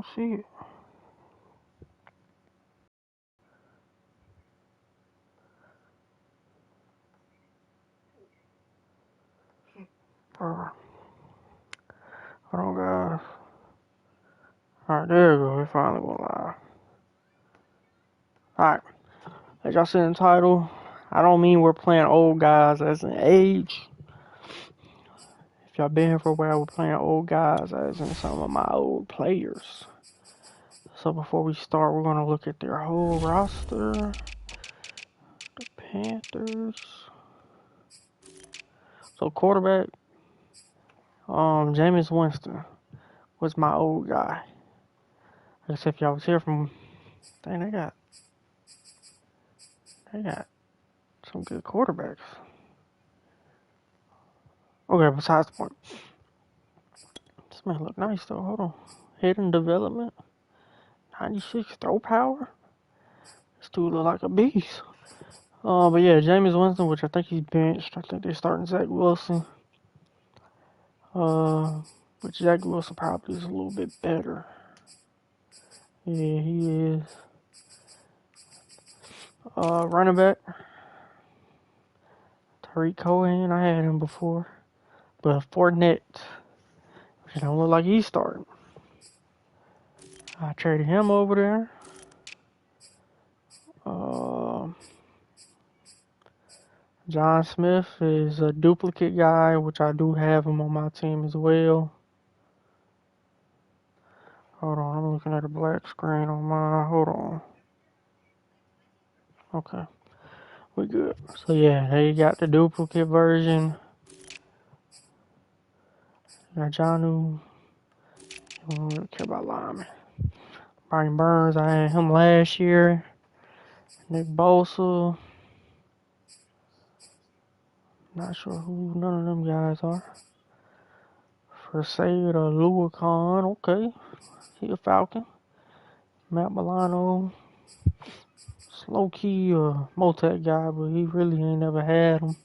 don't see it. Hold on, guys. Alright, there we go. We're finally going live. Alright. As y'all see in the title, I don't mean we're playing old guys as in age. If y'all been here for a while, we're playing old guys as in some of my old players. So before we start, we're going to look at their whole roster. The Panthers. So quarterback, Jameis Winston was my old guy. I guess if y'all was here from, dang, they got some good quarterbacks. Okay, besides the point. This man look nice though. Hold on. Hidden development. 96 throw power. This dude look like a beast. But yeah, Jameis Winston, which I think he's benched. I think they're starting Zach Wilson. But Zach Wilson probably is a little bit better. Yeah, he is. Running back. Tariq Cohen, I had him before. But Fournette, which don't look like he's starting. I traded him over there. John Smith is a duplicate guy, which I do have him on my team as well. Hold on, I'm looking at a black screen on mine. Hold on. Okay, we good. So yeah, they got the duplicate version. Got Jonnu. I don't really care about linemen. Brian Burns, I had him last year. Nick Bosa. Not sure who none of them guys are. For Sayed or Luakon, okay. He a Falcon. Matt Milano. Slow key Motec guy, but he really ain't never had him.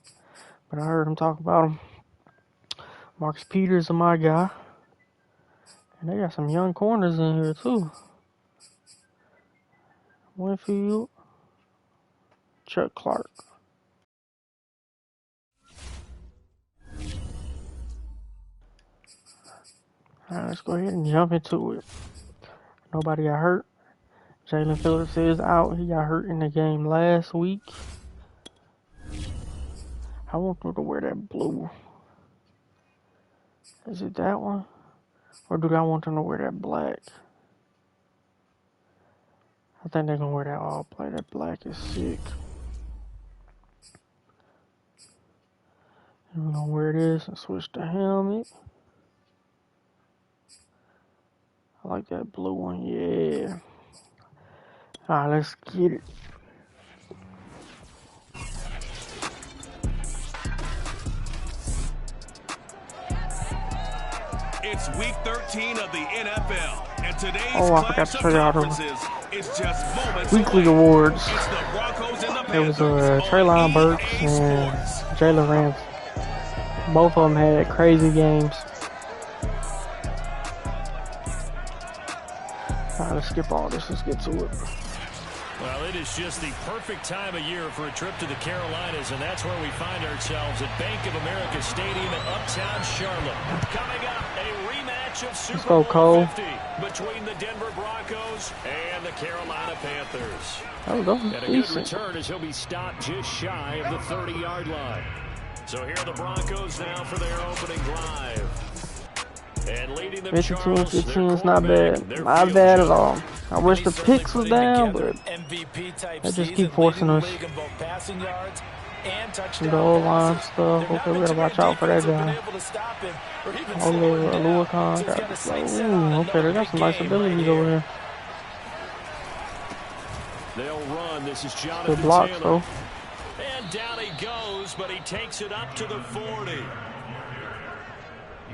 But I heard him talk about him. Marcus Peters is my guy. And they got some young corners in here too. Winfield. Chuck Clark. Alright, let's go ahead and jump into it. Nobody got hurt. Jalen Phillips is out. He got hurt in the game last week. I want them to wear that blue. Is it that one? Or do I want them to wear that black? I think they're going to wear that all black. That black is sick. And we're going to wear this and switch the helmet. I like that blue one, yeah. Alright, let's get it. It's week 13 of the NFL, and today's clash of conferences is just moments weekly away. awards. It's the Broncos and the There was Panthers Treylon on Burks EA and Sports. Jalen Ramsey. Both of them had crazy games. Alright, let's skip all this. Let's get to it. Well, it is just the perfect time of year for a trip to the Carolinas, and that's where we find ourselves at Bank of America Stadium in Uptown Charlotte. Coming up, a rematch of Super Bowl 50 between the Denver Broncos and the Carolina Panthers. There we go. And a good return as he'll be stopped just shy of the 30-yard line. So here are the Broncos now for their opening drive. And leading them, 52-15 is not bad. Not bad at all. I wish the picks was down, but they just keep forcing us. The old line stuff. Okay, we gotta watch out for that guy. Oh, Luakon. Okay, they got some nice abilities over here. They'll run. This is Good blocks, though. And down he goes, but he takes it up to the 40.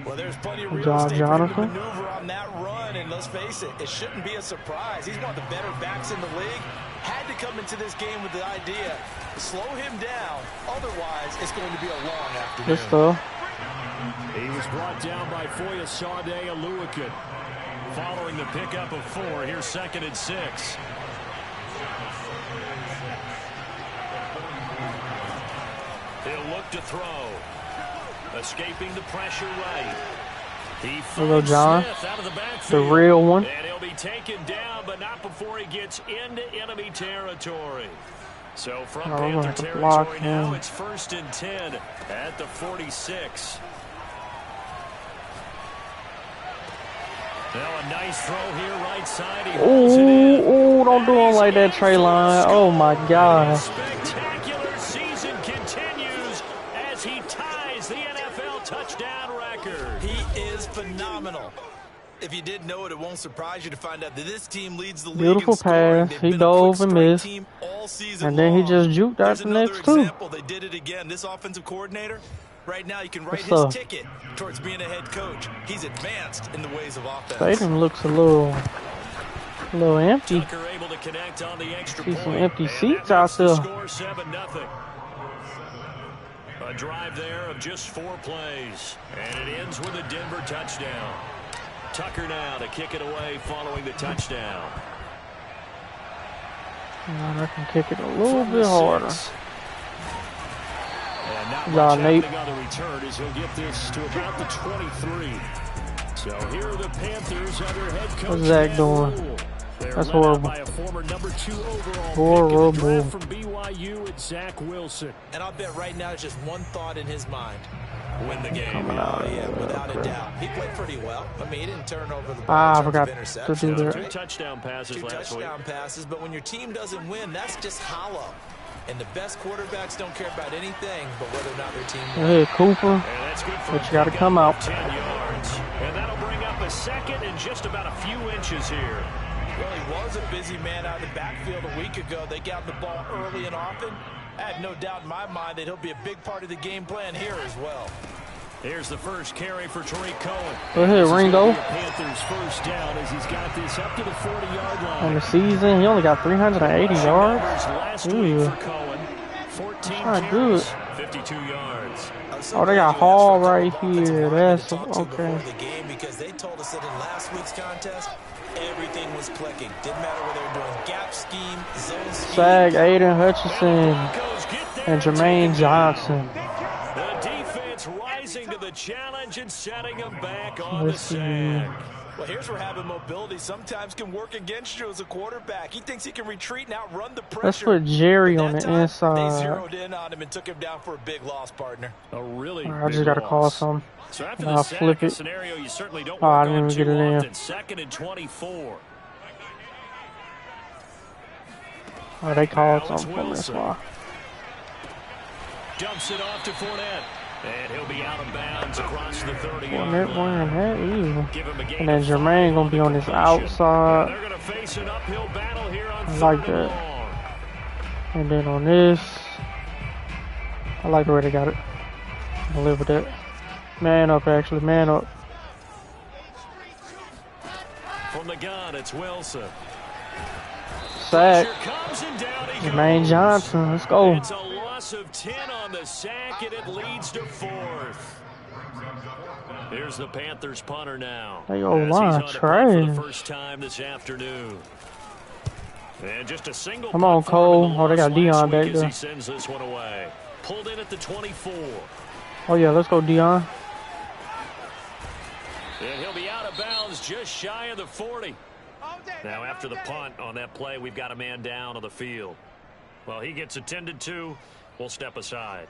Well, there's plenty of real estate for him to maneuver on that run, and let's face it, it shouldn't be a surprise. He's one of the better backs in the league. Had to come into this game with the idea to slow him down. Otherwise, it's going to be a long afternoon. Good stuff. He was brought down by Foyesade Oluokun. following the pickup of 4. Here's 2nd and 6. He'll look to throw. Escaping the pressure right. He finds Smith out of the backfield. The real one. And he'll be taken down, but not before he gets into enemy territory. So from Panther territory now, it's 1st and 10 at the 46. Now a nice throw here, right side. Oh, don't do him like that, Trey Line. Oh my God. Spectacular season continues as he ties the NFL touchdown record. He is phenomenal. If you didn't know it, it won't surprise you to find out that this team leads the league. Beautiful pass. He dove and missed. And then he just juked out the next two. They did it again. This offensive coordinator, right now, you can write his ticket towards being a head coach. He's advanced in the ways of offense. Stadium looks a little empty. Tucker able to connect on the extra See point. some empty seats out there. Score 7-0. A drive there of just 4 plays. And it ends with a Denver touchdown. Tucker now to kick it away following the touchdown. I can kick it a little bit harder. And not much happening on the return as he'll get this to about the 23. So here are the Panthers under head coach. What's Zach doing? That's horrible. By a former number 2 overall horrible. pick in the draft from BYU, it's Zach Wilson. And I'll bet right now it's just one thought in his mind. Win the game. Oh, yeah, without a doubt. He played pretty well. I mean, he didn't turn over the I ball. forgot to do that. 2 touchdown passes last week. 2 touchdown passes, but when your team doesn't win, that's just hollow. And the best quarterbacks don't care about anything but whether or not their team wins. Hey, Cooper, but you got to come out. 10 yards. And that'll bring up a 2nd and just about a few inches here. Well, he was a busy man out of the backfield a week ago. They got the ball early and often. I have no doubt in my mind that he'll be a big part of the game plan here as well. Here's the first carry for Tariq Cohen. Go ahead, Ringo. Panthers first down as he's got this up to the 40-yard line. On the season, he only got 380 yards. Last week for Cohen, 14 carries, 52 yards. Oh, they got Hall right here. That's okay. The game because they told us that in last week's contest, everything was clicking. Didn't matter what they were doing. Gap scheme, zone scheme. Sag, Aiden Hutchinson, and Jermaine Johnson. The defense rising to the challenge and setting them back on the sack. Well, here's where having mobility sometimes can work against you as a quarterback. He thinks he can retreat and outrun the pressure. Let's put Jerry on the inside. They zeroed in on him and took him down for a big loss, partner. A really I just got to call some. So after I'll flip it. Scenario you certainly don't I didn't even get it in. 2nd and 24. Oh, they called something for me, that's why. Dumps it off to Fournette. And he'll be out of bounds across the 30-yard Fournette wearing that, ew. And then Jermaine going to be on his outside. They're going to face an uphill battle here on I like that. And then on this, I like the way they got it. I'll live with that. Man up, actually. Man up. From the gun, it's Wilson. Sack. Jermaine Johnson. Let's go. It's a loss of 10 on the sack, and it leads to 4th. Here's the Panthers punter now. They go line trash. For the first time this afternoon. And just a single. Come on, Cole. Oh, they got Dion back there. He sends this one away. Pulled in at the 24. Oh yeah, let's go, Dion. And he'll be out of bounds just shy of the 40. Now after the punt on that play, we've got a man down on the field. Well, he gets attended to. We'll step aside.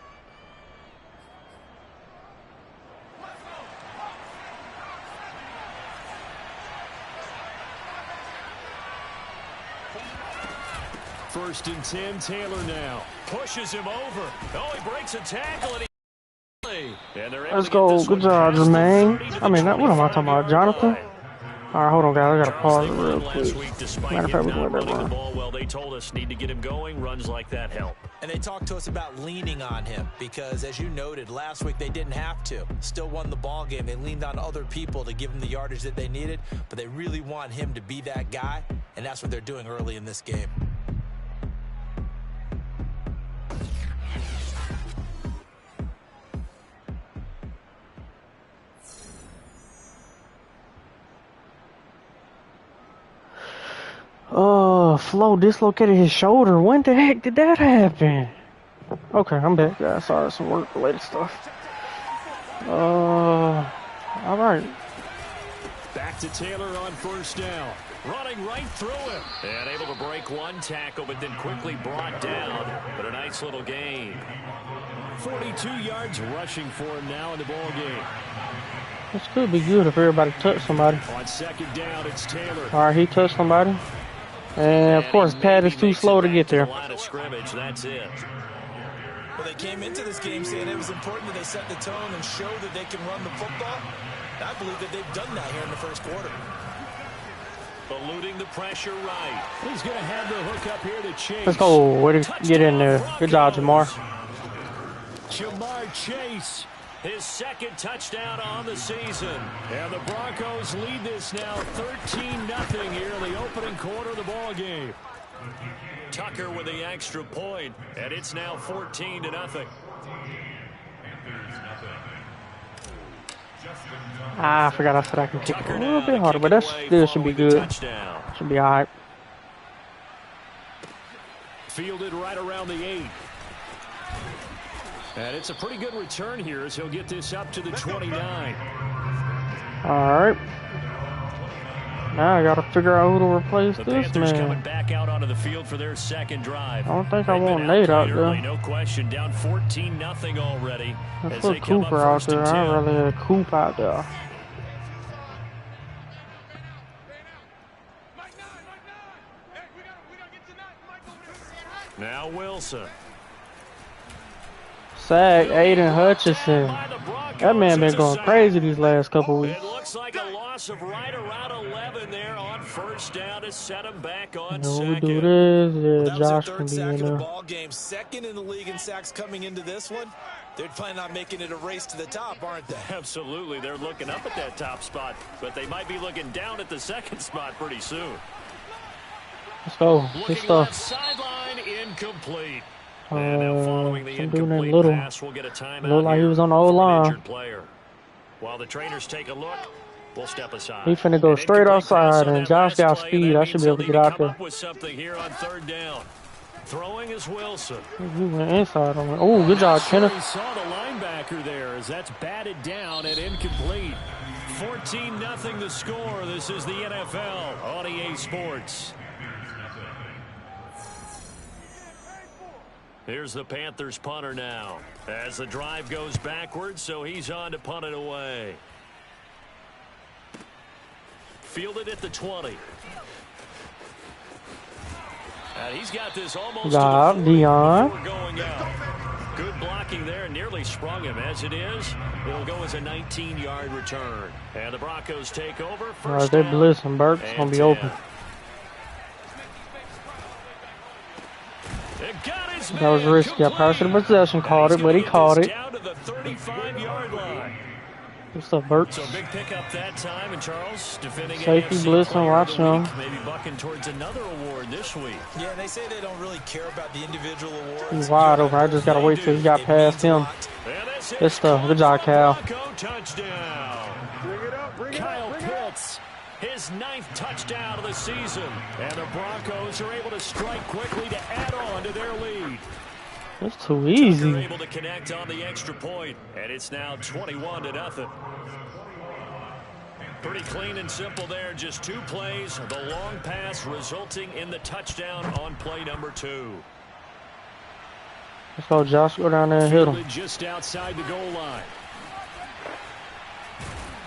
First and 10, Taylor now. Pushes him over. Oh, he breaks a tackle. And let's go. Good job, Jermaine. I mean, what am I talking about? Jonathan? All right, hold on, guys. I got to pause it real quick. Matter of fact, we're going to let that run. Well, they told us need to get him going. Runs like that help. And they talked to us about leaning on him because, as you noted, last week they didn't have to. Still won the ball game. They leaned on other people to give them the yardage that they needed, but they really want him to be that guy, and that's what they're doing early in this game. Flo dislocated his shoulder. When the heck did that happen? Okay, I'm back, guys. Sorry, some work-related stuff. All right. Back to Taylor on first down. Running right through him. And able to break one tackle, but then quickly brought down. But a nice little gain. 42 yards rushing for him now in the ball game. This could be good if everybody touched somebody. On second down, it's Taylor. All right, he touched somebody. And of course, Pat is too slow to get there. Line of scrimmage, that's it. Well, they came into this game saying it was important that they set the tone and show that they can run the football. I believe that they've done that here in the first quarter. Eluding the pressure right. He's going to have the hook up here to Chase. Let's go. Way to get in there. Good job, Jamar. Jamar Chase, his second touchdown on the season. And the Broncos lead this now 13-0 here in the opening quarter of the ball game. Tucker with the extra point, and it's now 14-0. I forgot I said I can kick it a little bit harder, but that still should be good. Should be all right. Fielded right around the 8. And it's a pretty good return here as he'll get this up to the 29. All right. Now I got to figure out who to replace the this Panthers man. coming back out onto the field for their second drive. I don't think I want Nate out there. No question, down 14-0 already. Let's put Cooper out there. I'd rather have Coop out there. Now Wilson. Sack Aiden Hutchinson. That man been going crazy these last couple weeks. It looks like a loss of right around 11 there on first down to set him back on You know, second. we do this. Yeah, Well, Josh that can was be their third in sack of the there. ball game, second in the league in sacks coming into this one. They're planning on making it a race to the top, aren't they? Absolutely. They're looking up at that top spot, but they might be looking down at the second spot pretty soon. Let's go. Good Looking left stuff. sideline, incomplete. And now following the Some dude named incomplete Little. pass, we'll get a timeout Looked like he here was on the from an O-line. injured player. While the trainers take a look, we'll step aside. He finna go An straight incomplete pass outside, on and that Josh last got play. speed. That I should means be able to he'll get need out come there. up with something here on third down. Throwing is Wilson. He went inside on me. Oh, good job, Sure Kenneth. he saw the linebacker there as that's batted down and incomplete. 14-0 the score. This is the NFL on EA Sports. Here's the Panthers punter now as the drive goes backwards, so he's on to punt it away. Fielded at the 20. And he's got this almost Job, to the 40 Dion. before going out. Good blocking there, nearly sprung him. As it is, it'll go as a 19-yard return. And the Broncos take over. All right, First they down blitzing. Burke's and gonna be 10. open. It got his That was man risky. I probably should have possession called it, but he called it. down to the 35-yard line. Good stuff, Burks. So big pickup that time, and Charles defending Safety AFC blitzing, Player watch of the week, him. maybe bucking towards another award this week. Yeah, and they say they don't really care about the individual awards. He's wide open. I just gotta wait till he got past him. Good stuff. Good job, Cal. Bronco touchdown. Kyle Pitts, his 9th touchdown of the season, and the Broncos are able to strike quickly to add on to their lead. It's too They're easy. able to connect on the extra point, and it's now 21-0. Pretty clean and simple there. Just 2 plays. The long pass resulting in the touchdown on play number 2. Let's go, Josh. Go down there and hit him. Fielded just outside the goal line.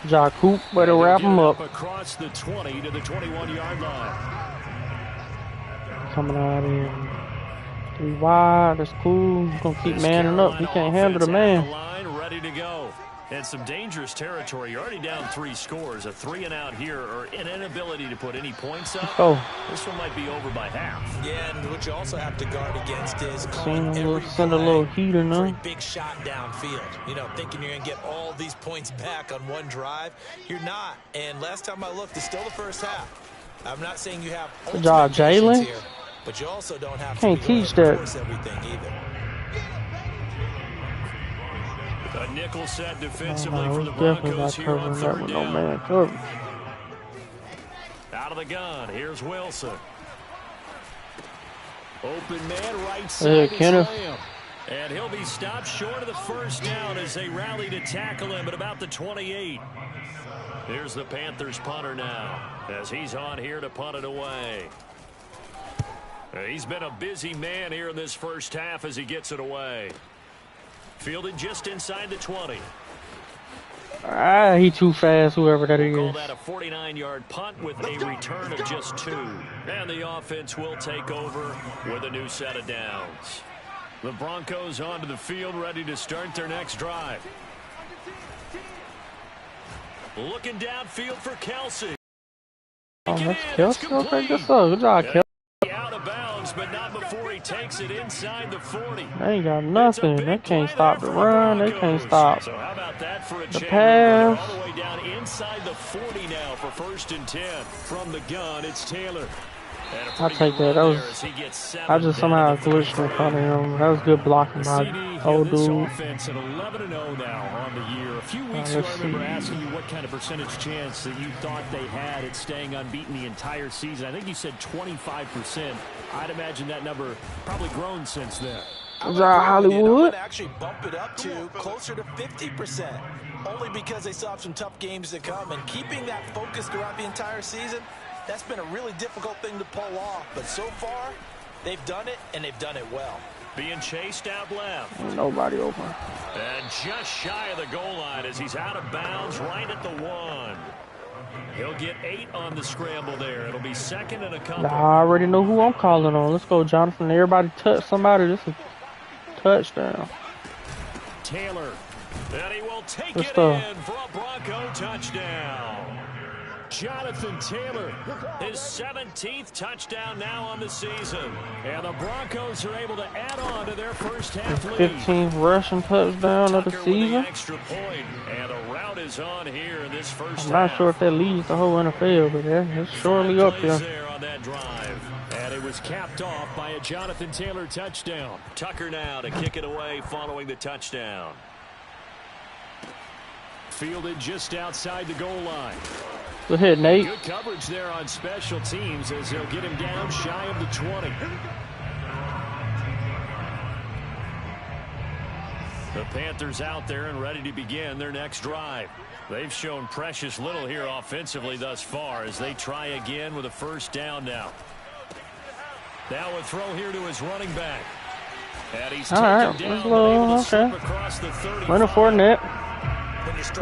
Josh Coop, way to And wrap they'll him get it up. across the 20 to the 21-yard line. Coming out in 3 wide. That's cool. He's gonna keep This manning up. He Carolina can't handle the offense at man. the line, ready to go. And some dangerous territory. You're already down 3 scores. A 3 and out here, or an inability to put any points up. Go. This one might be over by half. Yeah, and what you also have to guard against is calling Send a every little play heat in for a there. big shot downfield. You know, thinking you're going to get all these points back on one drive. You're not. And last time I looked, it's still the first half. I'm not saying you have Good job, ultimate patience Jalen. here, but you also don't have Can't to be teach able to that. force everything either. A nickel set defensively Oh, for we the definitely Broncos not here on covering that third with no down. man coverage. Out of the gun, here's Wilson. Open man, right Hey, side is Kenneth. Lamb. And he'll be stopped short of the first down as they rally to tackle him at about the 28. Here's the Panthers punter now as he's on here to punt it away. He's been a busy man here in this first half as he gets it away. Fielded just inside the 20. Ah, he too fast, whoever that is. We'll call that a 49-yard punt with a return of just 2. And the offense will take over with a new set of downs. The Broncos onto the field, ready to start their next drive. Looking downfield for Kelsey. Oh, that's Kelsey? Okay, good stuff. Good job, Kelsey. Out of bounds, but not before he takes it inside the 40. They ain't got nothing. They can't stop the run. They can't stop So how about that for a the change? pass. All the way down inside the 40 now for 1st and 10. From the gun, it's Taylor. I'll take that. That was, I just somehow glitched in front of him. That was good blocking by old this dude. offense at 11-0 now on the year. A few weeks ago, I remember asking you what kind of percentage chance that you thought they had at staying unbeaten the entire season. I think you said 25%. I'd imagine that number probably grown since then. Hollywood. I'm actually bump it up to closer to 50%, only because they still have some tough games to come, and keeping that focus throughout the entire season, that's been a really difficult thing to pull off. But so far, they've done it, and they've done it well. Being chased out left. Ain't nobody open. And just shy of the goal line as he's out of bounds right at the 1. He'll get 8 on the scramble there. It'll be 2nd and a couple. Nah, I already know who I'm calling on. Let's go, Jonathan. Everybody touch somebody. This is a touchdown. Taylor. And he will take Good it stuff. in for a Bronco touchdown. Jonathan Taylor, his 17th touchdown now on the season. And the Broncos are able to add on to their first half lead. 15th rushing touchdown of the Tucker with season. the extra point, and a route is on here in this first I'm not half. sure if that leads the whole NFL, but it's surely up there. There on that drive. And it was capped off by a Jonathan Taylor touchdown. Tucker now to kick it away following the touchdown. Fielded just outside the goal line. Good hit, Nate. Good coverage there on special teams as they'll get him down shy of the 20. The Panthers out there and ready to begin their next drive. They've shown precious little here offensively thus far as they try again with a first down now. Now a throw here to his running back. And he's taken down, able to slip across the 30. Running for a net.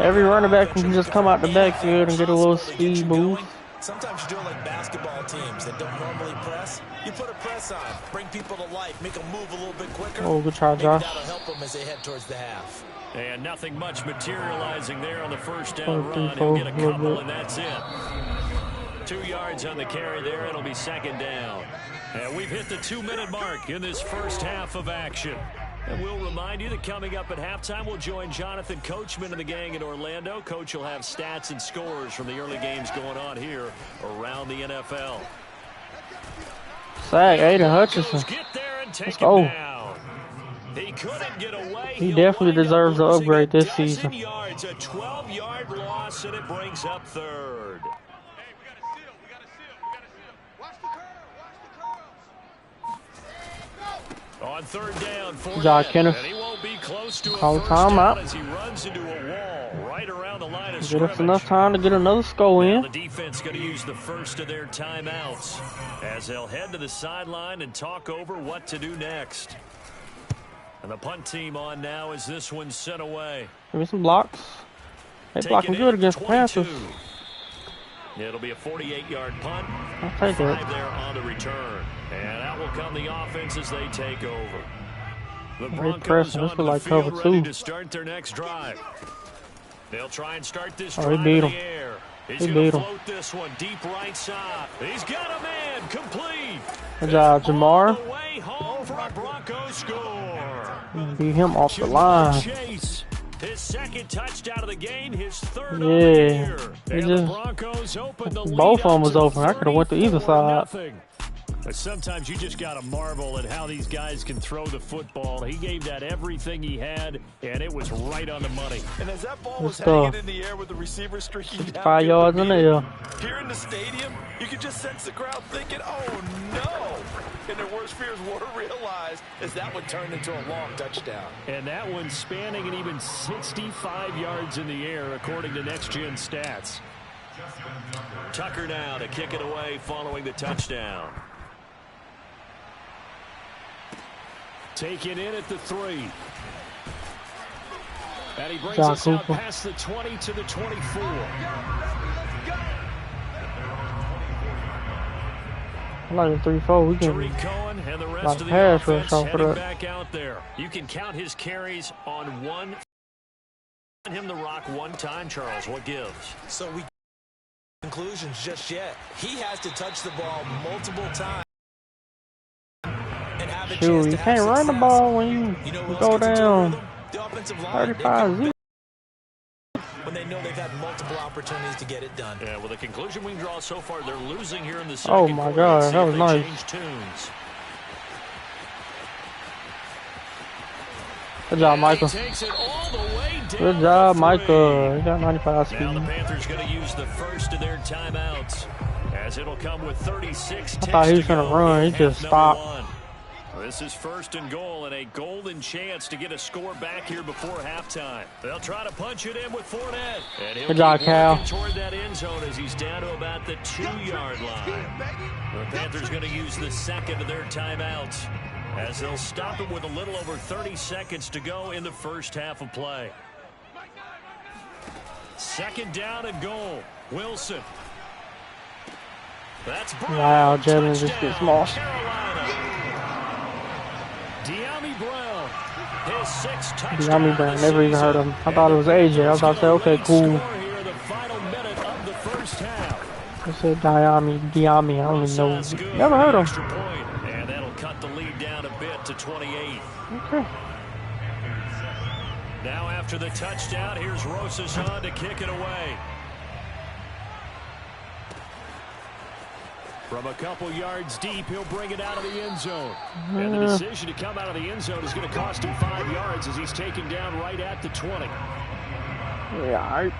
Every running back can just come out the backfield and get a little speed boost. Sometimes you do it like basketball teams that don't normally press. You put a press on, bring people to life, make them move a little bit quicker. Oh, good try, Josh. Maybe that'll help them as they head towards the half. And nothing much materializing there on the first down run. He'll get a couple, and that's it. 2 yards on the carry there. It'll be 2nd down. And we've hit the 2-minute mark in this first half of action. And we'll remind you that coming up at halftime, we'll join Jonathan Coachman and the gang in Orlando. Coach will have stats and scores from the early games going on here around the NFL. Sack, Aiden Hutchinson. Let's go. He couldn't get away. He definitely deserves an upgrade this season. Yards, a 12-yard loss, and it brings up 3rd. On 3rd down for Josh Kenneth. and he won't be close to Call a first timeout. down as he runs into a wall right around the line of Get scrimmage. us enough time to get another score Now in. the defense going to use the first of their timeouts as they'll head to the sideline and talk over what to do next. And the punt team on now as this one's sent away. Give me some blocks. They blocking good against the Panthers. It'll be a 48-yard punt. I'll take it. 5 there on the return. And out will come the offense as they take over. The Broncos pressing. This onto was like the field cover ready 2. to start their next drive. They'll try and start this Oh, drive he beat in him. the air. He's He going beat to him. float this one deep right side. He's got a man complete. Good job, Jamar. On the way home for a Broncos score. Beat him off the line. Chase. His 2nd touchdown of the game, his 3rd of the Yeah. year. He And the just, Broncos open the lead both of them up was to open. I could have went to either side. 34-0. Sometimes you just got to marvel at how these guys can throw the football. He gave that everything he had, and it was right on the money. And as that ball was hanging in the air with the receiver streaking down, 5 yards in the air. Here in the stadium, you could just sense the crowd thinking, oh, no. And their worst fears were realized as that one turned into a long touchdown. And that one spanning and even 65 yards in the air, according to Next Gen Stats. Tucker now to kick it away following the touchdown. Take it in at the 3. And he brings us out past the 20 to the 24. I like a 3-4. We can Cohen and the rest of the pass offense rush heading back out there. You can count his carries on one. Him the rock one time, Charles. What gives? So we conclusions just yet. He has to touch the ball multiple times. Shoot, you can't run the ball when you go down 35-0. When they know they've had multiple opportunities to get it done. Yeah, well, the conclusion we can draw so far, they're losing here in the second quarter. Oh, my God, that was nice. Good job, Michael. Good job, Michael. He got 95 speed. Now the Panthers going to use the first of their timeouts, as it'll come with 36 I thought he was going to run. He just stopped. This is 1st and goal, and a golden chance to get a score back here before halftime. They'll try to punch it in with Fournette. And he'll Good job, Cal. Toward that end zone as he's down to about the 2-yard line. The Panthers going to use the second of their timeouts, as they'll stop him with a little over 30 seconds to go in the first half of play. 2nd down and goal. Wilson. That's Brown. Wow, Jalen just gets lost. De'Ami Brown, his 6th touchdown. De'Ami Brown, never even heard of him. I thought it was AJ. I was about to say, okay, cool. I said De'Ami, I don't even know. Never heard of him. And that'll cut the lead down a bit to 28. Okay. Now after the touchdown, here's Rosas to kick it away. From a couple yards deep, he'll bring it out of the end zone. And the decision to come out of the end zone is going to cost him 5 yards as he's taken down right at the 20. Yeah,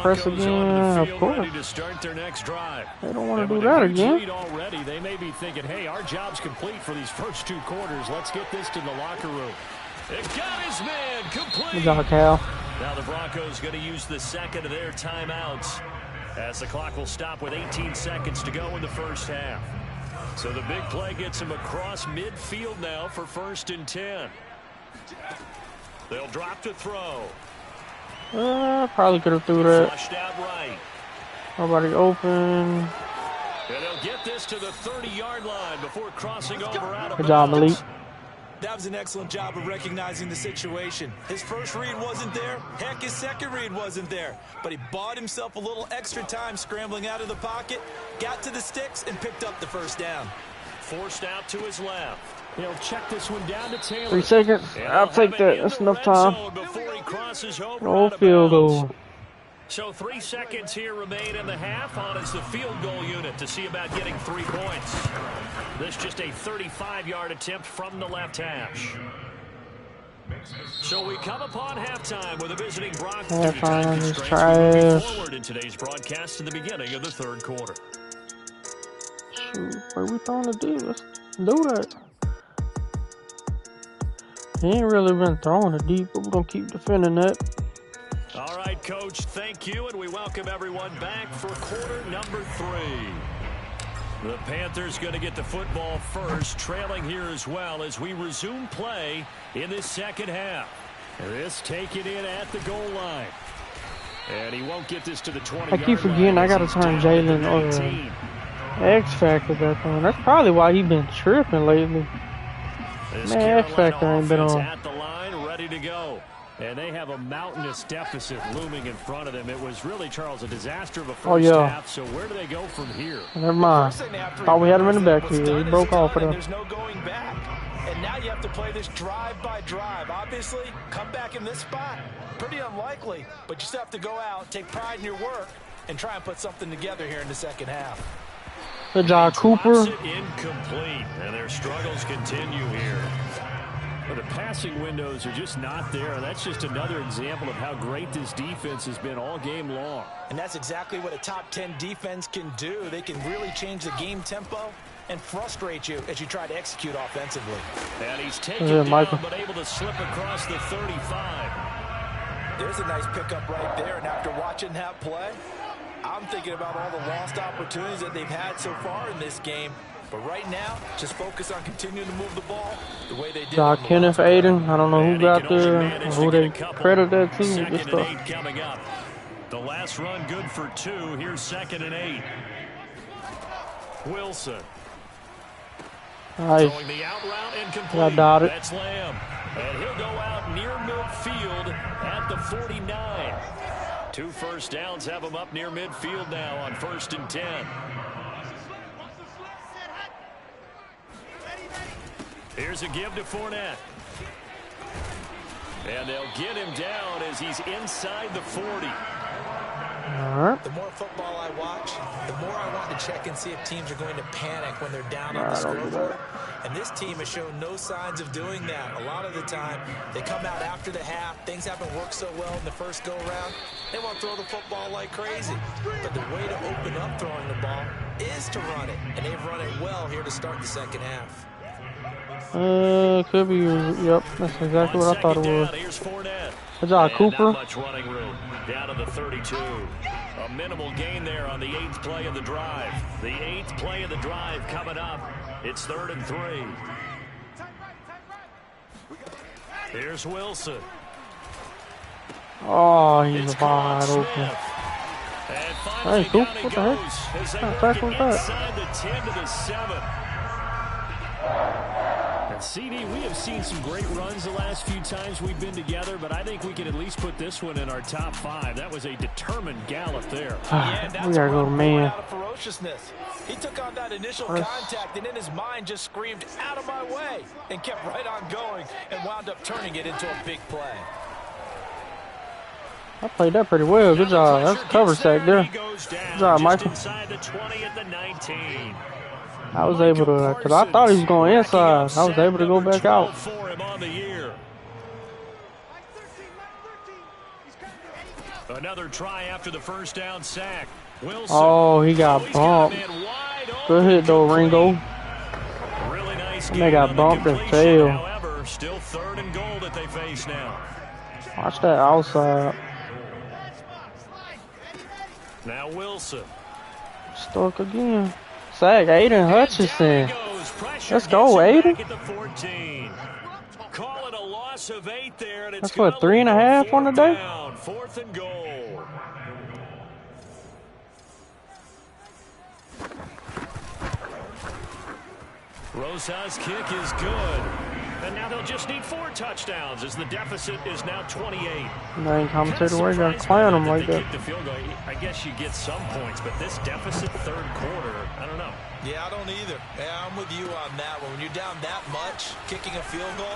press again, of course. Ready to start their next drive. They don't want to do that again. Already, they may be thinking, hey, our job's complete for these first 2 quarters. Let's get this to the locker room. It got his man complete. Good job, Cal. Now the Broncos going to use the second of their timeouts, as the clock will stop with 18 seconds to go in the first half. So the big play gets him across midfield now for 1st and 10. They'll drop to throw. Probably could have threw that. Flushed out right. Nobody open. And they'll get this to the 30-yard line before crossing over out of bounds. Good job, Malik. That was an excellent job of recognizing the situation. His first read wasn't there. Heck, his second read wasn't there. But he bought himself a little extra time scrambling out of the pocket, got to the sticks, and picked up the first down. Forced out to his left. He'll check this one down to Taylor. 3 seconds. I'll take that. That's enough time. Before he crosses over no field goal. So 3 seconds here remain in the half on as the field goal unit to see about getting 3 points. This just a 35-yard attempt from the left hash. So we come upon halftime with a visiting Broncos. Halftime is trash. Forward in today's broadcast to the beginning of the 3rd quarter. Shoot, what are we throwing to do? Let's do that. He ain't really been throwing it deep, but we're going to keep defending that. All right, Coach, thank you, and we welcome everyone back for quarter number 3. The Panthers going to get the football first, trailing here as well as we resume play in this second half. This taken in at the goal line. And he won't get this to the 20-yard line. I keep forgetting I got to turn Jalen or X Factor back on. That's probably why he been tripping lately. Man, X Factor ain't been on. At the line, ready to go. And they have a mountainous deficit looming in front of them. It was really, Charles, a disaster of a first half. So where do they go from here? Never mind. Thought we had him in the backfield. He broke off for them. There's no going back. And now you have to play this drive by drive. Obviously, come back in this spot. Pretty unlikely. But you still have to go out, take pride in your work, and try and put something together here in the second half. Good job, Cooper. Incomplete, and their struggles continue here. But the passing windows are just not there, and that's just another example of how great this defense has been all game long. And that's exactly what a top 10 defense can do. They can really change the game tempo and frustrate you as you try to execute offensively. And he's taken down, Michael. but able to slip across the 35. There's a nice pickup right there, and after watching that play, I'm thinking about all the lost opportunities that they've had so far in this game. But right now, just focus on continuing to move the ball the way they did. Kenneth Aiden. I don't know who got there, or who they credit that to. Second and 8 coming up. The last run good for 2. Here's 2nd and 8. Wilson. Nice. Throwing the out route incomplete. Got dotted. That's Lamb. And he'll go out near midfield at the 49. 2 first downs have him up near midfield now on 1st and 10. Here's a give to Fournette. And they'll get him down as he's inside the 40. The more football I watch, the more I want to check and see if teams are going to panic when they're down on the scoreboard. And this team has shown no signs of doing that. A lot of the time, they come out after the half. Things haven't worked so well in the first go-around. They want to throw the football like crazy. But the way to open up throwing the ball is to run it. And they've run it well here to start the second half. Could be. Yep, that's exactly what I thought it was. Here's Fournette. Good job, Cooper. Not much running room. Down to the 32. A minimal gain there on the 8th play of the drive. The 8th play of the drive coming up. It's 3rd and 3. Here's Wilson. Oh, he's wide open. And finally Hey, Coop, down he what the heck? goes as they What work tackle it was inside the 10 to the 7. And CD, we have seen some great runs the last few times we've been together, but I think we can at least put this one in our top 5. That was a determined gallop there. We gotta go, man. Ferociousness. He took on that initial contact, and in his mind just screamed, "Out of my way," and kept right on going and wound up turning it into a big play. I played that pretty well. Good job. That's a cover sack there. Good job, Michael. Inside the 20 at the 19. I was able to, because I thought he was going inside. I was able to go back out. Another try after the first down sack. Wilson. Oh, he got bumped. Good hit though, Ringo. Really nice And they got bumped and failed. However, still 3rd and goal that they face now. Watch that outside. Now Wilson. Stuck again. Sack, Aiden Hutchinson. Let's go, Aiden. Call it a loss of 8 there, and it's That's what, 3.5 on the day? 4th and goal. Rosas' kick is good. And now they'll just need 4 touchdowns as the deficit is now 28. Main commentator, why you gotta clown him like that? The field goal. I guess you get some points, but this deficit 3rd quarter, I don't know. Yeah, I don't either. Yeah, I'm with you on that one. When you're down that much, kicking a field goal,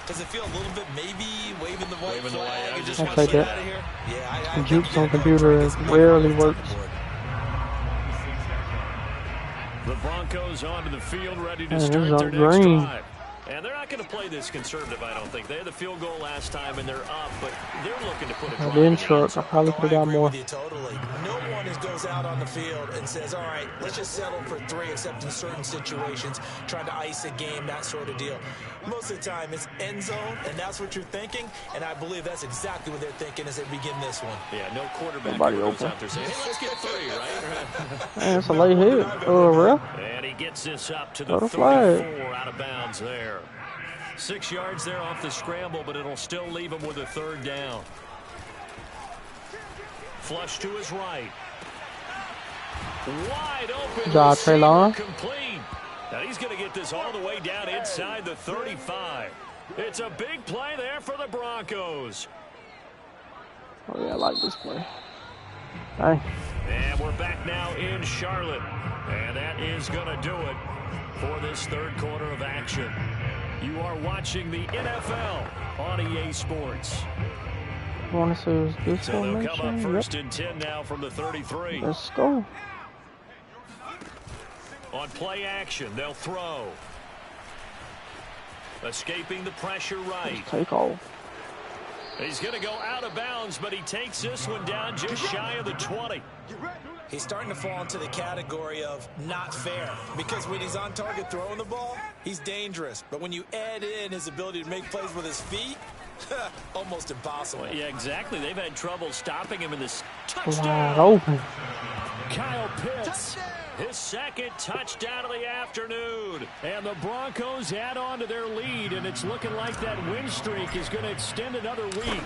does it feel a little bit maybe waving the white flag and just want to get out of here? Yeah, Jukes on computer rarely works. The Broncos onto the field, ready to start their next drive. And they're not going to play this conservative, I don't think. They had the field goal last time, and they're up, but they're looking to put a drive. I didn't truck. I probably could have got more. Totally. No one goes out on the field and says, all right, let's just settle for 3, except in certain situations, trying to ice a game, that sort of deal. Most of the time, it's end zone, and that's what you're thinking, and I believe that's exactly what they're thinking as they begin this one. Yeah, no quarterback goes out there saying, hey, let's get 3, right? Man, that's a late hit. Oh, real? And he gets this up to the 34 out of bounds there. 6 yards there off the scramble, but it'll still leave him with a 3rd down. Flush to his right. Wide open. Traylon. Complete. Now he's going to get this all the way down inside the 35. It's a big play there for the Broncos. Oh, yeah, I like this play. Hey. And we're back now in Charlotte. And that is going to do it for this 3rd quarter of action. You are watching the NFL on EA Sports. I want to say it was this so one. They'll come up 1st and 10 now from the 33. Let's go. On play action, they'll throw. Escaping the pressure right. Take off. He's going to go out of bounds, but he takes this one down just shy of the 20. He's starting to fall into the category of not fair, because when he's on target throwing the ball, he's dangerous. But when you add in his ability to make plays with his feet, almost impossible. Well, yeah, exactly. They've had trouble stopping him in this Wide touchdown. open. Kyle Pitts, his second touchdown of the afternoon. And the Broncos add on to their lead, and it's looking like that win streak is going to extend another week.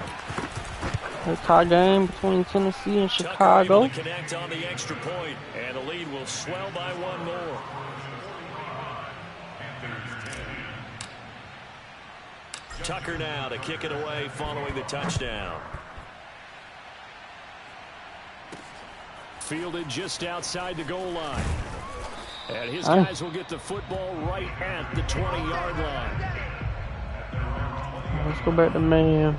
A tie game between Tennessee and Tucker Chicago. able to connect on the extra point, and the lead will swell by one more. Tucker now to kick it away following the touchdown. Fielded just outside the goal line. And his guys will get the football right at the 20-yard line. Let's go back to man.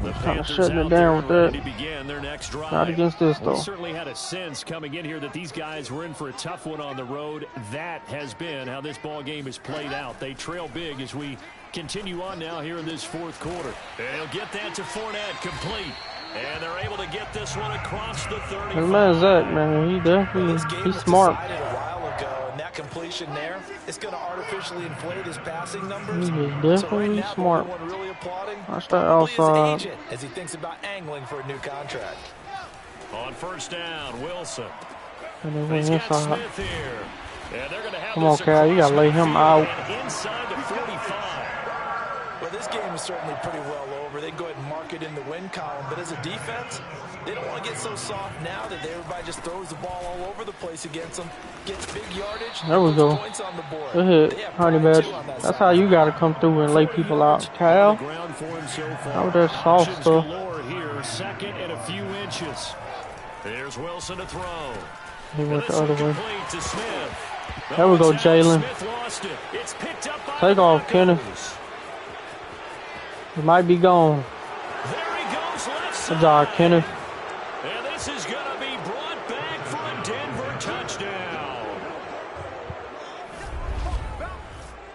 The Kind of Panthers shutting it out down there with ready that. to begin their next drive. Not against this, We though. certainly had a sense coming in here that these guys were in for a tough one on the road. That has been how this ball game has played out. They trail big as we continue on now here in this fourth quarter. And he'll get that to Fournette, complete. And they're able to get this one across the 35. This man Zach, man, he definitely, he's smart. Decided a while ago, and that completion there, it's going to artificially inflate his passing numbers. He is So right definitely now, smart. the one really applauding Watch that probably his outside. agent as he thinks about angling for a new contract. On first down, Wilson. And then He's went got inside. Smith here. And they're going to have Come on, this Cal, you across gotta lay him midfield out. and inside the 45. Well, this game is certainly pretty well over. They go ahead and mark it in the win column. But as a defense, they don't want to get so soft now that everybody just throws the ball all over the place against them, gets big yardage, There we puts go. points on the board. Good hit, They have Honey pride, Badge. too, on that That's side. how you gotta come through and lay people out. Cal, Ground for him so far. that was that soft Options stuff. galore here, second and a few inches. There's Wilson to throw. He And went this the other one way. complete to Smith. There we go, It's out. Jalen. Smith lost it. It's picked up by Take the off, Broncos. Kenneth. He might be gone. There he goes, left side. Good job, Kenneth. And this is going to be brought back for a Denver touchdown.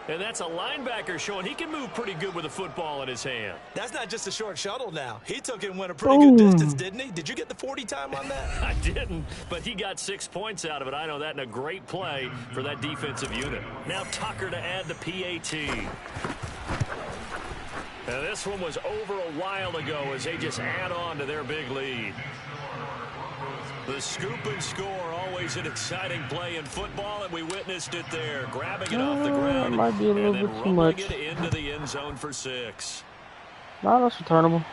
And that's a linebacker showing he can move pretty good with a football in his hand. That's not just a short shuttle now. He took it and went a pretty good Boom. distance, didn't he? Did you get the 40 time on that? I didn't, but he got 6 points out of it. I know that, and a great play for that defensive unit. Now Tucker to add the PAT. And this one was over a while ago as they just add on to their big lead. The scoop and score, always an exciting play in football, and we witnessed it there. Grabbing it off the ground might be a little and then bit too rolling much. it into the end zone for 6. Nah, that's returnable.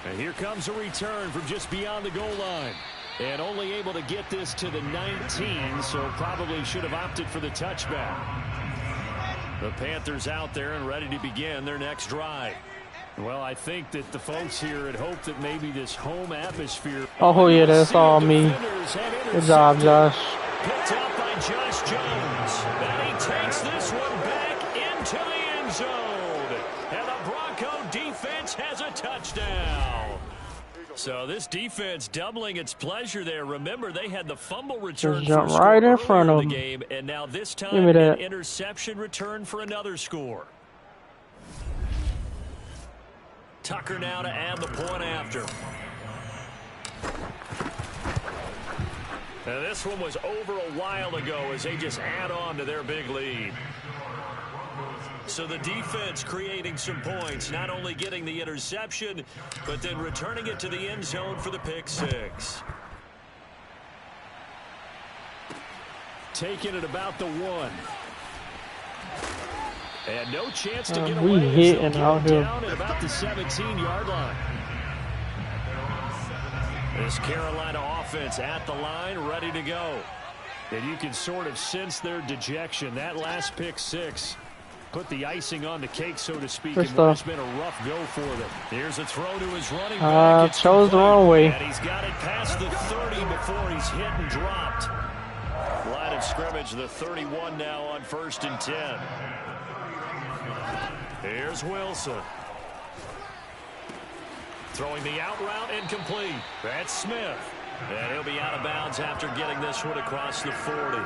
And here comes a return from just beyond the goal line. And only able to get this to the 19, so probably should have opted for the touchback. The Panthers out there and ready to begin their next drive. Well, I think that the folks here had hoped that maybe this home atmosphere. Oh, yeah, that's all me. Good job, Josh. Picked up by Josh Jones. And he takes this one back into the end zone. And the Bronco defense has a touchdown. So this defense doubling its pleasure there. Remember, they had the fumble return Just jump for a right score in front earlier of in the them. game, and now this time Give me that. an interception return for another score. Tucker now to add the point after. And this one was over a while ago as they just add on to their big lead. So the defense creating some points, not only getting the interception, but then returning it to the end zone for the pick 6. Taking it about the 1. And no chance to get we away. as hitting they'll out get here. down at about the 17-yard line. This Carolina offense at the line, ready to go. And you can sort of sense their dejection. That last pick 6 put the icing on the cake, so to speak, Good and what has stuff. been a rough go for them. Here's a throw to his running back. It's Chose the complete, wrong way. And he's got it past the 30 before he's hit and dropped. Line of scrimmage, the 31 now on 1st and 10. Here's Wilson. Throwing the out route incomplete. That's Smith. And he'll be out of bounds after getting this one across the 40.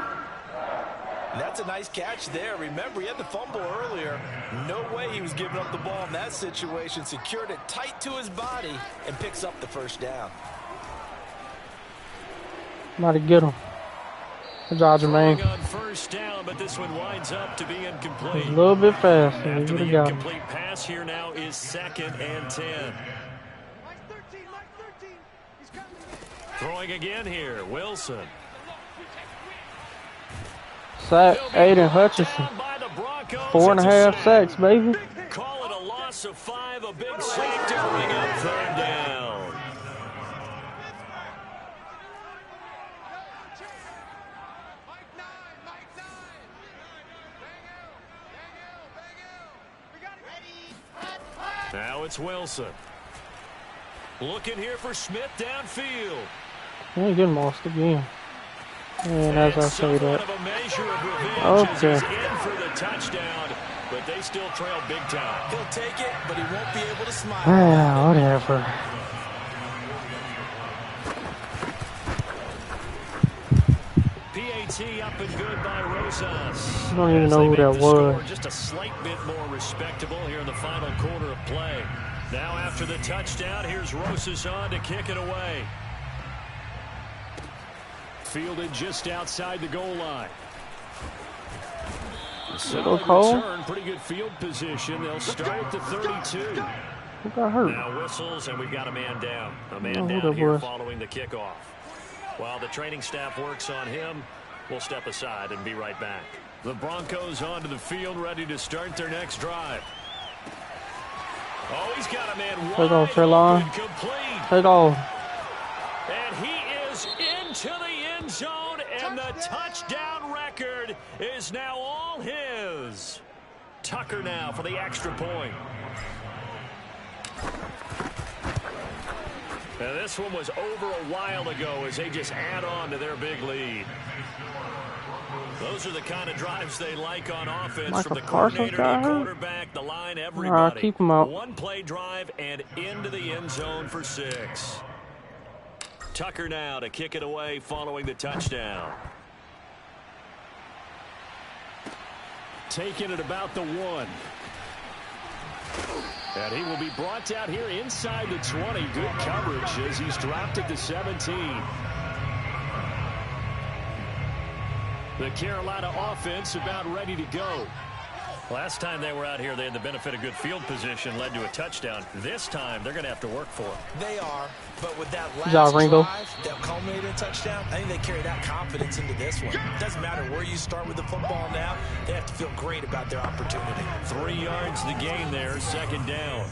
That's a nice catch there. Remember, he had the fumble earlier. No way he was giving up the ball in that situation. Secured it tight to his body and picks up the first down. Might get him. Good job, Jermaine. On first down, but this one winds up to be incomplete. A little bit faster. After the incomplete pass, here now is 2nd and 10. Throwing again here, Wilson. Sack, Aiden Hutchinson. 4.5 sacks, baby. Call it a loss of 5, a big sack to bring up 3rd down. Now it's Wilson. Looking here for Smith downfield. He ain't getting lost again. And as I say that. Okay. In for the touchdown, but they still trail big time. He'll take it, but he won't be able to smile. Ah, whatever. PAT up and good by Rosas. I don't even know who that was. Just a slight bit more respectable here in the final quarter of play. Now after the touchdown, here's Rosas on to kick it away. Fielded just outside the goal line. So return, pretty good field position. They'll start at the 32. Who got hurt? Now whistles, and we've got a man down. A man down here following the kickoff. While the training staff works on him, we'll step aside and be right back. The Broncos onto the field, ready to start their next drive. Oh, he's got a man wide. Take off, Trelon. Take off. And he is into the end zone, and the touchdown record is now all his. Tucker now for the extra point. And this one was over a while ago as they just add on to their big lead. Those are the kind of drives they like on offense, from the coordinator to the quarterback, the line, everybody. Keep him out. One play drive and into the end zone for 6. Tucker now to kick it away following the touchdown. Taking it about the 1. And he will be brought down here inside the 20. Good coverage as he's dropped at the 17. The Carolina offense about ready to go. Last time they were out here, they had the benefit of good field position, led to a touchdown. This time, they're going to have to work for it. They are, but with that last drive that culminated in a touchdown, I think they carry that confidence into this one. It doesn't matter where you start with the football now. They have to feel great about their opportunity. 3 yards the gain there, 2nd down.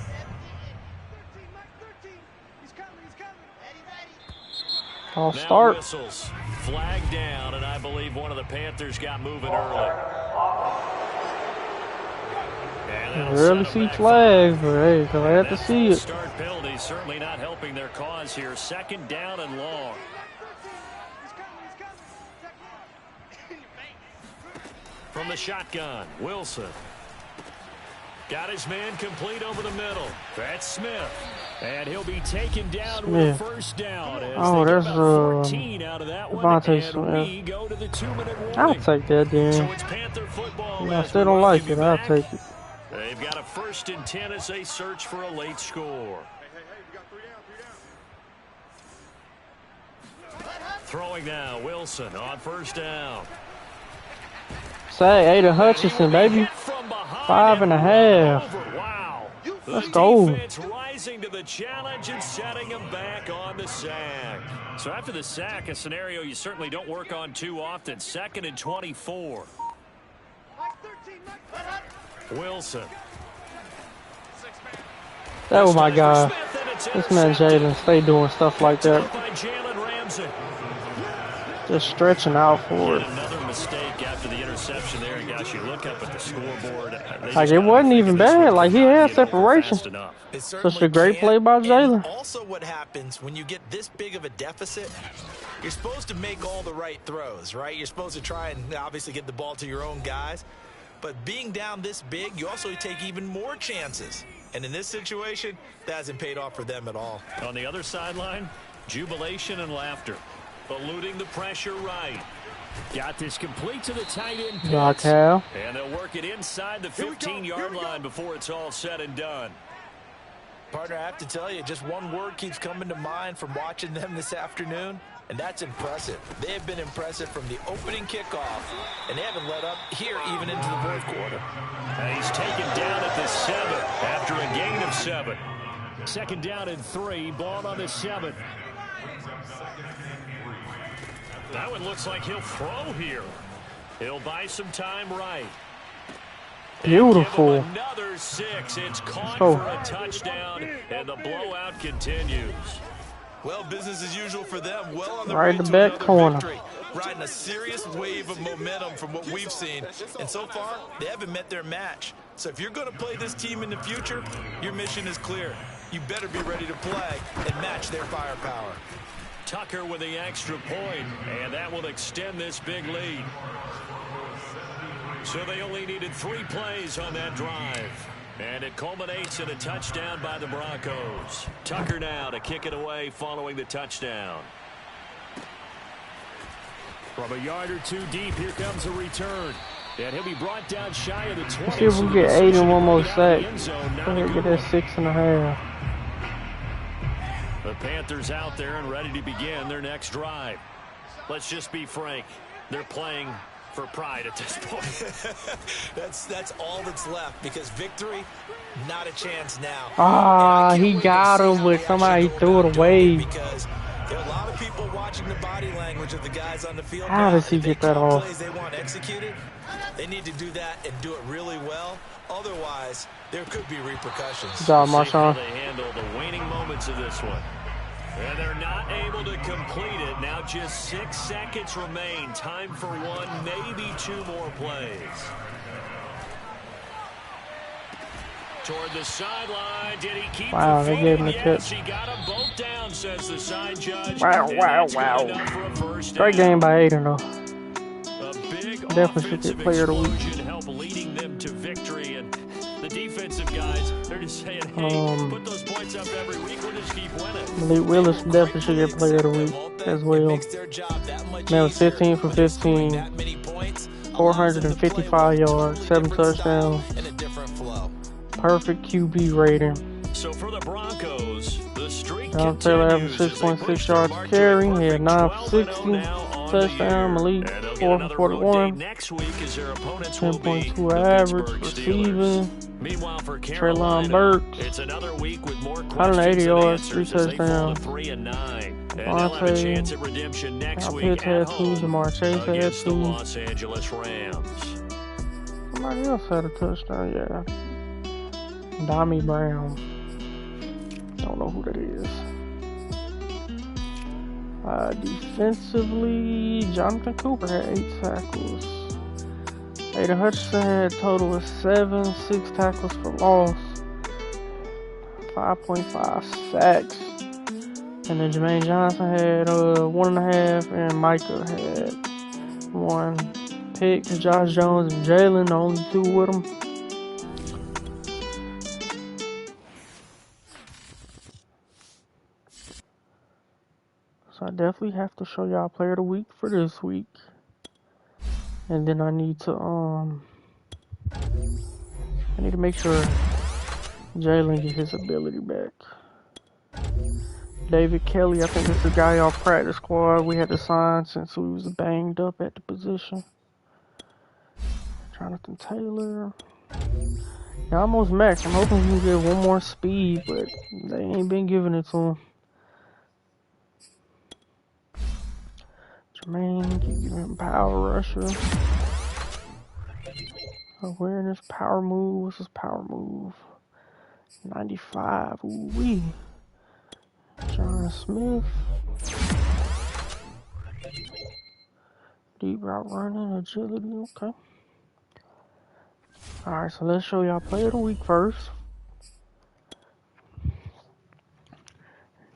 I'll start. Whistles, flag down, and I believe one of the Panthers got moving early. I rarely see flags, but hey, so I have to see it. Start penalty certainly not helping their cause here. 2nd down and long. From the shotgun, Wilson. Got his man complete over the middle. That's Smith. And he'll be taken down with a first down. Oh, there's 14 out of that one. And we go to the 2-minute warning. I'll take that, then. So it's Panther football. I still don't like it. I'll take it. They've got a 1st and 10 as they search for a late score. We got 3 down. Throwing now, Wilson on 1st down. Say, Aiden Hutchinson, baby. 5.5. Wow. Let's go. Defense rising to the challenge and setting him back on the sack. So after the sack, a scenario you certainly don't work on too often. 2nd and 24. Wilson. That was my guy. This man Jalen stay doing stuff like that. Just stretching out for it. Another mistake after the interception there, and guys, you look up at the scoreboard. Like, it wasn't even bad. Like, he had separation. Such a great play by Jalen. Also, what happens when you get this big of a deficit, you're supposed to make all the right throws, right? You're supposed to try and obviously get the ball to your own guys. But being down this big, you also take even more chances. And in this situation, that hasn't paid off for them at all. On the other sideline, Jubilation and laughter. Eluding the pressure right. Got this complete to the tight end Pitts. And they'll work it inside the 15-yard line before it's all said and done. Partner, I have to tell you, just one word keeps coming to mind from watching them this afternoon, and that's impressive. They have been impressive from the opening kickoff, and they haven't let up here even into the fourth quarter. And he's taken down at the 7 after a gain of 7. Second down and 3, ball on the 7. That one looks like he'll throw here. He'll buy some time right. Beautiful. Another 6. It's caught for a touchdown, and the blowout continues. Well, business as usual for them. Well on the right way in the to back another corner. victory. Riding a serious wave of momentum from what we've seen. And so far, they haven't met their match. So if you're going to play this team in the future, your mission is clear. You better be ready to play and match their firepower. Tucker with the extra point, and that will extend this big lead. So they only needed 3 plays on that drive. And it culminates in a touchdown by the Broncos. Tucker now to kick it away following the touchdown. From a yard or 2 deep, here comes a return. And he'll be brought down shy of the 20. Let's see if we get 8 and 1 more sack. Go ahead, get that 6.5. The Panthers out there and ready to begin their next drive. Let's just be frank. They're playing for pride at this point. that's all that's left, because victory, not a chance now. Ah, he got him, but somebody threw it away. Because there are a lot of people watching the body language of the guys on the field. How does he get that off? Plays they want executed, they need to do that and do it really well. Otherwise, there could be repercussions. Good job, Marshawn. They handle the waning moments of this one. And they're not able to complete it. Now just 6 seconds remain. Time for 1, maybe 2 more plays. Toward the sideline. Did he keep wow, the they gave him a yes, catch. he got them both down, says the side judge. Wow. Great game by Aiden, though. Definitely should get player of the week. Help leading them to victory, and the defensive guys, they're just saying, hey, put those points up every week, we'll just keep winning. Malik Willis definitely should get player of the week as well. Man was 15 for 15, 455 yards, 7 touchdowns, perfect QB rating. So for the Broncos, the streak John Taylor averaged 6.6 yards per carry. He had 9 for 60. Touchdown. Malik 4 for 41. 10.2 average receiving. Meanwhile, for Treylon Burks, it's another week with more 180 yards, 3 touchdowns. touchdowns. Devontae, Kyle Pitts had 2. Jamar Chase had 2. Los Angeles Rams. Somebody else had a touchdown, yeah. Dami Brown. Don't know who that is. Defensively, Jonathan Cooper had 8 tackles. Aiden Hutchinson had a total of 7, 6 tackles for loss, 5.5 sacks. And then Jermaine Johnson had 1.5, and Micah had 1 pick. Josh Jones and Jalen, the only 2 with him. So I definitely have to show y'all player of the week for this week. And then I need to make sure Jalen get his ability back. David Kelly, I think this is the guy off practice squad we had to sign since we was banged up at the position. Jonathan Taylor. Yeah, almost max. I'm hoping he can get 1 more speed, but they ain't been giving it to him. Jermaine, give him power rusher. Awareness, power move. What's his power move? 95. Ooh-wee. John Smith. Deep route running, agility. Okay. Alright, so let's show y'all player of the week first.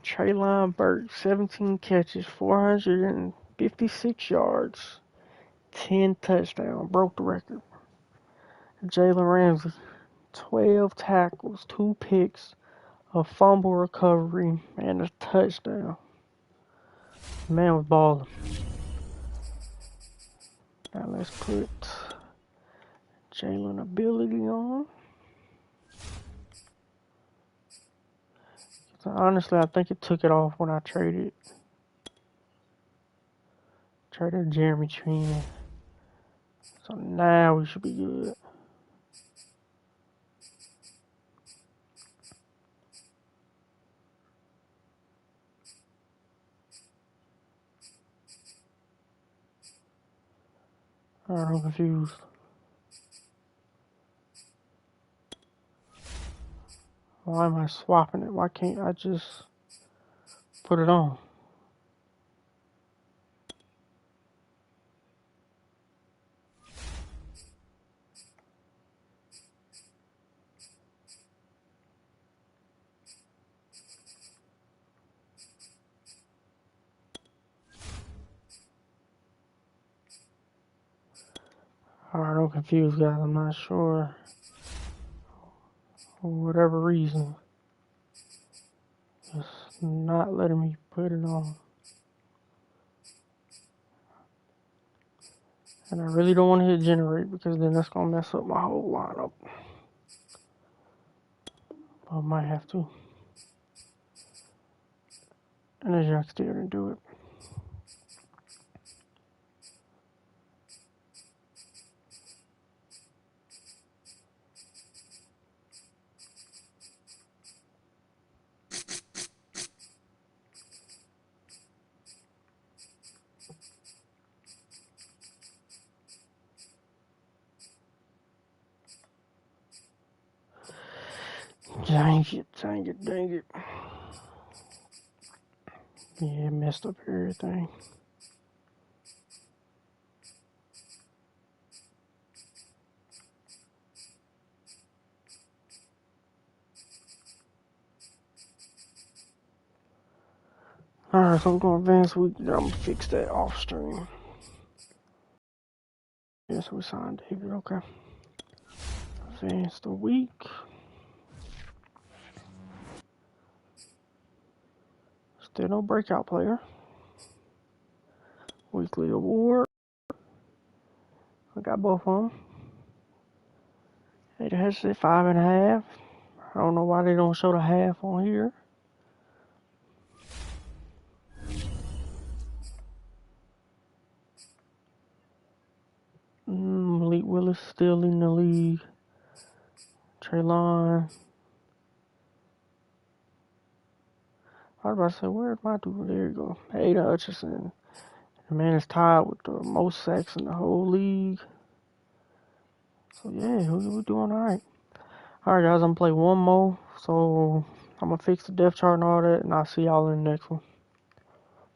Treylon Burks, 17 catches, 456 yards, 10 touchdowns. Broke the record. Jalen Ramsey, 12 tackles, 2 picks, a fumble recovery, and a touchdown. Man was balling. Now let's put Jalen ability on. So honestly, I think it took it off when I traded Jeremy Chin. So now we should be good. Alright, I'm confused. Why am I swapping it? Why can't I just put it on? Alright, I'm confused, guys. I'm not sure. For whatever reason. It's not letting me put it on. And I really don't want to hit generate because then that's going to mess up my whole lineup. I might have to. And as y'all still didn't do it. Dang it. Yeah, it messed up everything. Alright, so I'm going to advance week. I'm going to fix that off stream. Yes, we signed David, okay. Advance the week. Still no breakout player. Weekly award. I got both of them. It has said 5.5. I don't know why they don't show the half on here. Malik Willis still in the league. Traylon. I was about to say, where's my dude? There you go. Aiden Hutchinson. The man is tied with the most sacks in the whole league. So yeah, we're doing alright. Alright guys, I'm gonna play one more. So I'm gonna fix the depth chart and all that, and I'll see y'all in the next one.